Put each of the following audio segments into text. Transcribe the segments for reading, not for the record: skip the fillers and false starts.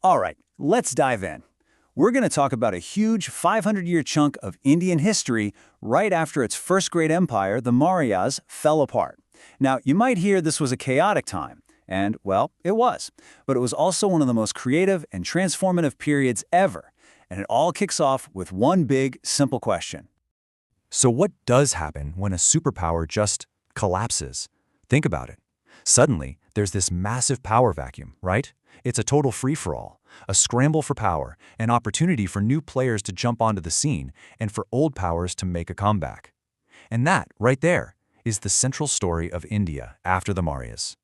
All right, let's dive in. We're going to talk about a huge 500-year chunk of Indian history right after its first great empire, the Mauryas, fell apart. Now, you might hear this was a chaotic time, and, well, it was. But it was also one of the most creative and transformative periods ever. And it all kicks off with one big, simple question. So what does happen when a superpower just collapses? Think about it. Suddenly, there's this massive power vacuum, right? It's a total free-for-all, a scramble for power, an opportunity for new players to jump onto the scene and for old powers to make a comeback. And that, right there, is the central story of India after the Mauryas.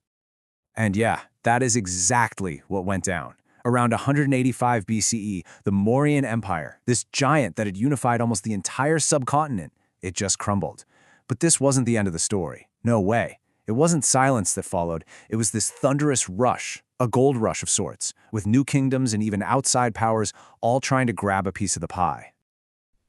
And yeah, that is exactly what went down. Around 185 BCE, the Mauryan Empire, this giant that had unified almost the entire subcontinent, it just crumbled. But this wasn't the end of the story. No way. It wasn't silence that followed. It was this thunderous rush, a gold rush of sorts, with new kingdoms and even outside powers all trying to grab a piece of the pie.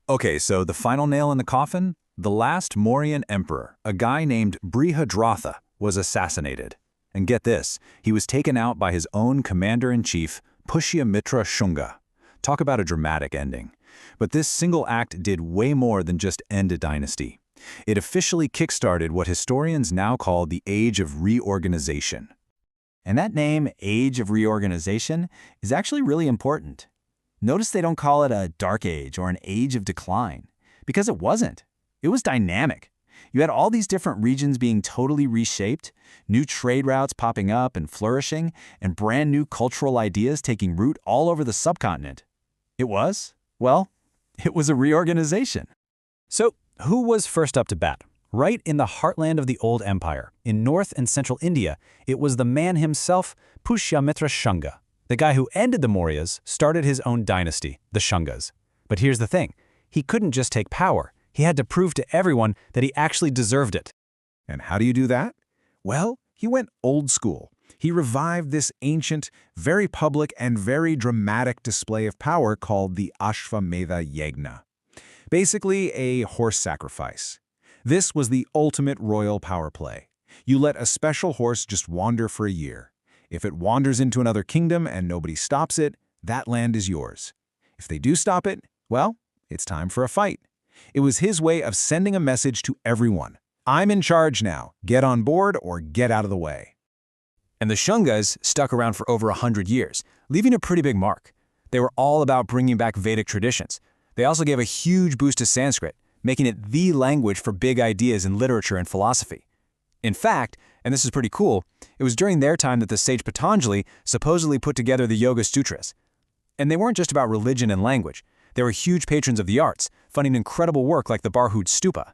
Okay, so the final nail in the coffin? The last Mauryan emperor, a guy named Brihadratha, was assassinated. And get this, he was taken out by his own commander-in-chief, Pushyamitra Shunga. Talk about a dramatic ending. But this single act did way more than just end a dynasty. It officially kickstarted what historians now call the Age of Reorganization. And that name, Age of Reorganization, is actually really important. Notice they don't call it a dark age or an age of decline, because it wasn't. It was dynamic. You had all these different regions being totally reshaped, new trade routes popping up and flourishing, and brand new cultural ideas taking root all over the subcontinent. It was a reorganization. So, who was first up to bat? Right in the heartland of the old empire, in north and central India, it was the man himself, Pushyamitra Shunga. The guy who ended the Mauryas started his own dynasty, the Shungas. But here's the thing, he couldn't just take power. He had to prove to everyone that he actually deserved it. And how do you do that? Well, he went old school. He revived this ancient, very public, and very dramatic display of power called the Ashvamedha Yagna. Basically, a horse sacrifice. This was the ultimate royal power play. You let a special horse just wander for a year. If it wanders into another kingdom and nobody stops it, that land is yours. If they do stop it, well, it's time for a fight. It was his way of sending a message to everyone. I'm in charge now. Get on board or get out of the way. And the Shungas stuck around for over 100 years, leaving a pretty big mark. They were all about bringing back Vedic traditions. They also gave a huge boost to Sanskrit, making it the language for big ideas in literature and philosophy. In fact, and this is pretty cool, it was during their time that the sage Patanjali supposedly put together the Yoga Sutras. And they weren't just about religion and language. They were huge patrons of the arts, funding incredible work like the Barhud Stupa.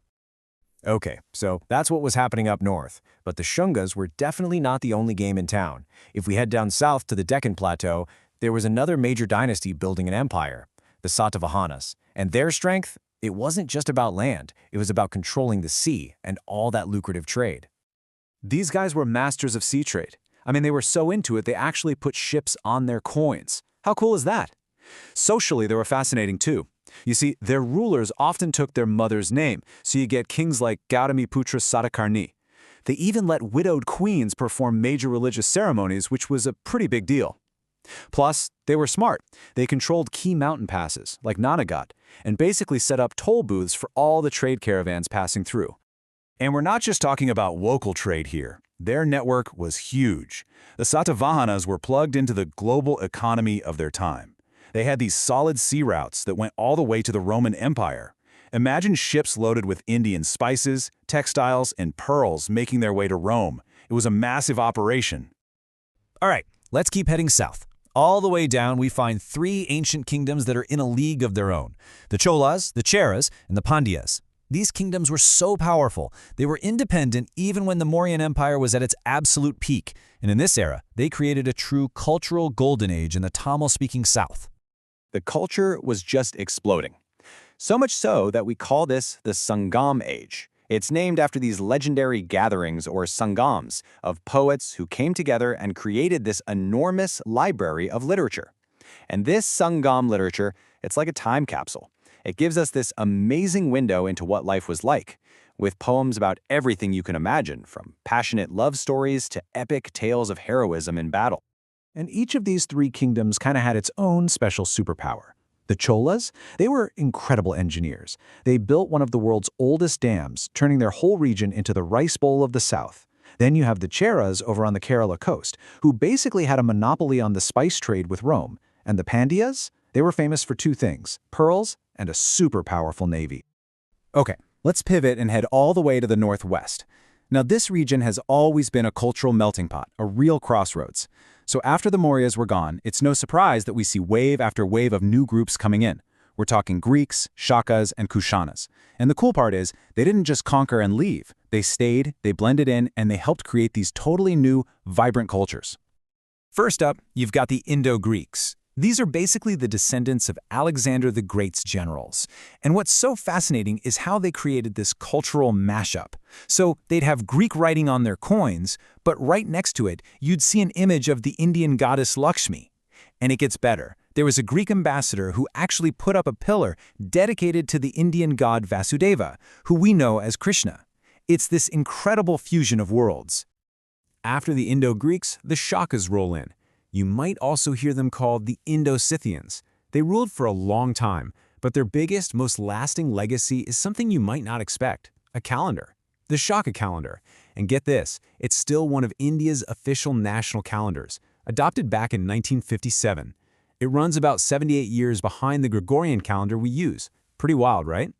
Okay, so that's what was happening up north. But the Shungas were definitely not the only game in town. If we head down south to the Deccan Plateau, there was another major dynasty building an empire, the Satavahanas. And their strength, it wasn't just about land. It was about controlling the sea and all that lucrative trade. These guys were masters of sea trade. I mean, they were so into it, they actually put ships on their coins. How cool is that? Socially, they were fascinating too. You see, their rulers often took their mother's name, so you get kings like Gautamiputra Satakarni. They even let widowed queens perform major religious ceremonies, which was a pretty big deal. Plus, they were smart. They controlled key mountain passes, like Nanagat, and basically set up toll booths for all the trade caravans passing through. And we're not just talking about local trade here. Their network was huge. The Satavahanas were plugged into the global economy of their time. They had these solid sea routes that went all the way to the Roman Empire. Imagine ships loaded with Indian spices, textiles, and pearls making their way to Rome. It was a massive operation. All right, let's keep heading south. All the way down, we find three ancient kingdoms that are in a league of their own: the Cholas, the Cheras, and the Pandyas. These kingdoms were so powerful, they were independent even when the Mauryan Empire was at its absolute peak, and in this era, they created a true cultural golden age in the Tamil-speaking south. The culture was just exploding. So much so that we call this the Sangam Age. It's named after these legendary gatherings or sangams of poets who came together and created this enormous library of literature. And this sangam literature, it's like a time capsule. It gives us this amazing window into what life was like, with poems about everything you can imagine, from passionate love stories to epic tales of heroism in battle. And each of these three kingdoms kind of had its own special superpower. The Cholas, they were incredible engineers. They built one of the world's oldest dams, turning their whole region into the rice bowl of the south. Then you have the Cheras over on the Kerala coast, who basically had a monopoly on the spice trade with Rome. And the Pandyas? They were famous for two things: pearls and a super powerful navy. Okay, let's pivot and head all the way to the northwest. Now, this region has always been a cultural melting pot, a real crossroads. So after the Mauryas were gone, it's no surprise that we see wave after wave of new groups coming in. We're talking Greeks, Shakas, and Kushanas. And the cool part is, they didn't just conquer and leave. They stayed, they blended in, and they helped create these totally new, vibrant cultures. First up, you've got the Indo-Greeks. These are basically the descendants of Alexander the Great's generals. And what's so fascinating is how they created this cultural mashup. So they'd have Greek writing on their coins, but right next to it, you'd see an image of the Indian goddess Lakshmi. And it gets better. There was a Greek ambassador who actually put up a pillar dedicated to the Indian god Vasudeva, who we know as Krishna. It's this incredible fusion of worlds. After the Indo-Greeks, the Shakas roll in. You might also hear them called the Indo-Scythians. They ruled for a long time, but their biggest, most lasting legacy is something you might not expect: a calendar. The Shaka calendar. And get this, it's still one of India's official national calendars, adopted back in 1957. It runs about 78 years behind the Gregorian calendar we use. Pretty wild, right?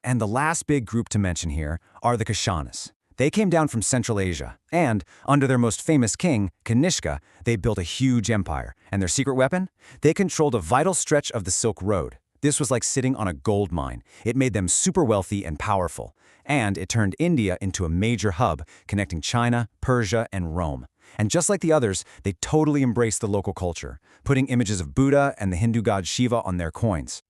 And the last big group to mention here are the Kushanas. They came down from Central Asia, and under their most famous king, Kanishka, they built a huge empire. And their secret weapon? They controlled a vital stretch of the Silk Road. This was like sitting on a gold mine. It made them super wealthy and powerful. And it turned India into a major hub, connecting China, Persia, and Rome. And just like the others, they totally embraced the local culture, putting images of Buddha and the Hindu god Shiva on their coins.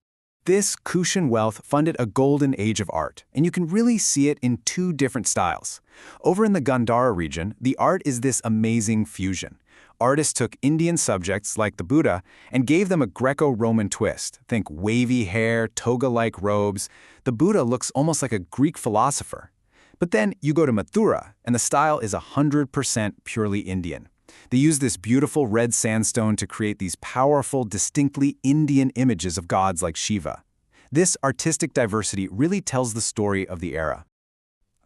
This Kushan wealth funded a golden age of art, and you can really see it in two different styles. Over in the Gandhara region, the art is this amazing fusion. Artists took Indian subjects like the Buddha and gave them a Greco-Roman twist. Think wavy hair, toga-like robes. The Buddha looks almost like a Greek philosopher. But then you go to Mathura, and the style is 100% purely Indian. They use this beautiful red sandstone to create these powerful, distinctly Indian images of gods like Shiva. This artistic diversity really tells the story of the era.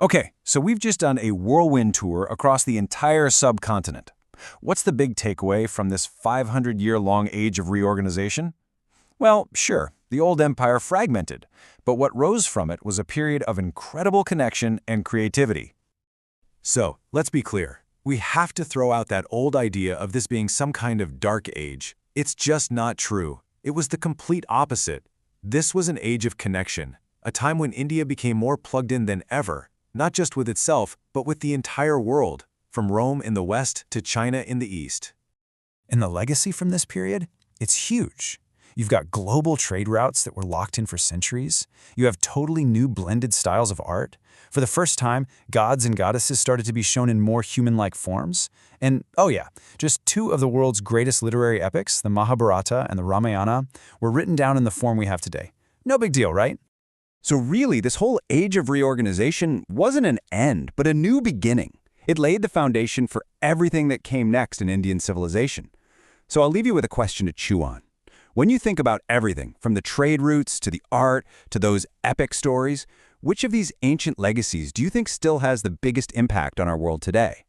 Okay, so we've just done a whirlwind tour across the entire subcontinent. What's the big takeaway from this 500-year-long age of reorganization? Well, sure, the old empire fragmented, but what rose from it was a period of incredible connection and creativity. So, let's be clear. We have to throw out that old idea of this being some kind of dark age. It's just not true. It was the complete opposite. This was an age of connection, a time when India became more plugged in than ever, not just with itself, but with the entire world, from Rome in the west to China in the east. And the legacy from this period? It's huge. You've got global trade routes that were locked in for centuries. You have totally new blended styles of art. For the first time, gods and goddesses started to be shown in more human-like forms. And, oh yeah, just two of the world's greatest literary epics, the Mahabharata and the Ramayana, were written down in the form we have today. No big deal, right? So really, this whole age of reorganization wasn't an end, but a new beginning. It laid the foundation for everything that came next in Indian civilization. So I'll leave you with a question to chew on. When you think about everything, from the trade routes to the art to those epic stories, which of these ancient legacies do you think still has the biggest impact on our world today?